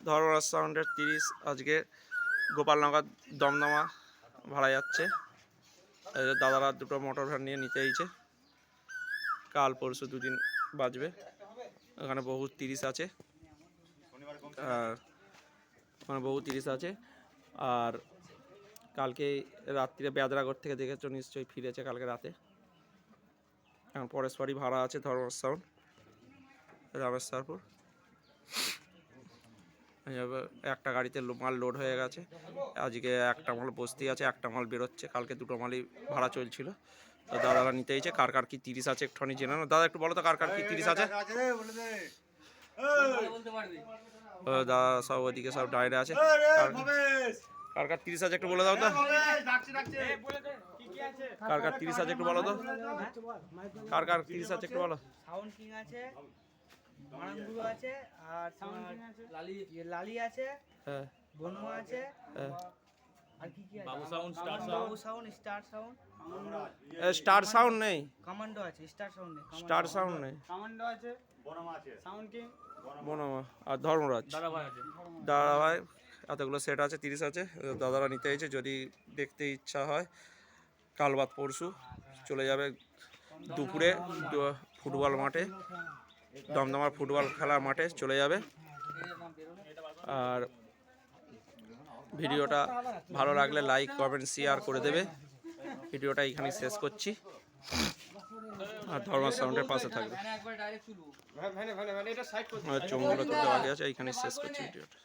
ধর্মরাজ সাউন্ডের 30 আজকে গোপালনগর দমদমা ভাড়া যাচ্ছে। দাদারা দুটো মোটর ভ্যান নিয়ে নিতে এইছে, কাল পরশু দুদিন বাজবে। এখানে বহু 30 আছে, আর ওখানে বহু 30 আছে। আর কালকে রাত্রিরে বেদরাগড় থেকে দেখেছো নিশ্চয়ই, ফিরেছে কালকে রাতে। এখন পরেশবাড়ি ভাড়া আছে ধর্মরাজ সাউন্ড রামেশ্বরপুর। একটা গাড়িতে মাল লোড হয়ে গেছে, আজকে একটা মাল বস্তি আছে, একটা মাল বেরোচ্ছে। কালকে দুটো মালই ভাড়া চলছিল, তো দাদারা নিতে এইছে। কার কার কি 30 আছে একটুখানি জেনে নাও। দাদা একটু বলো তো কার কার কি 30 আছে। দাদা সব ওইদিকে সব ডাইরে আছে। কার কার 30 আছে একটু বলে দাও তো। কার কার 30 আছে একটু বলো তো। কার কার 30 আছে একটু বলো। সাউন্ড কিং আছে, মারাঙ্গুরু আছে, আর লালি আছে, হ্যাঁ বনু আছে, আর কি কি আছে? বাবু sound, star sound, star sound নেই, কমান্ডো আছে। স্টার সাউন্ড নেই, স্টার সাউন্ড নেই, কমান্ডো আছে, বনমা আছে, সাউন্ড কিং, বনমা আর ধর্মরাজ দাদাভাই আছে। দাদাভাই এতগুলো সেট আছে, 30 আছে। দাদারা নিতে এইছে। যদি দেখতে ইচ্ছা হয় কাল বাদ পরশু চলে যাবে দুপুরে ফুটবল মাঠে, দমদমার ফুটবল খেলার মাঠে চলে যাবে। আর ভিডিওটা ভালো লাগলে লাইক কমেন্ট শেয়ার করে দেবে। ভিডিওটা এখানেই শেষ করছি, আর ধর্মরাজ সাউন্ডের পাশে থাকবে। চোখগুলো তুলতে বাকি আছে, এইখানেই শেষ করছি ভিডিওটা।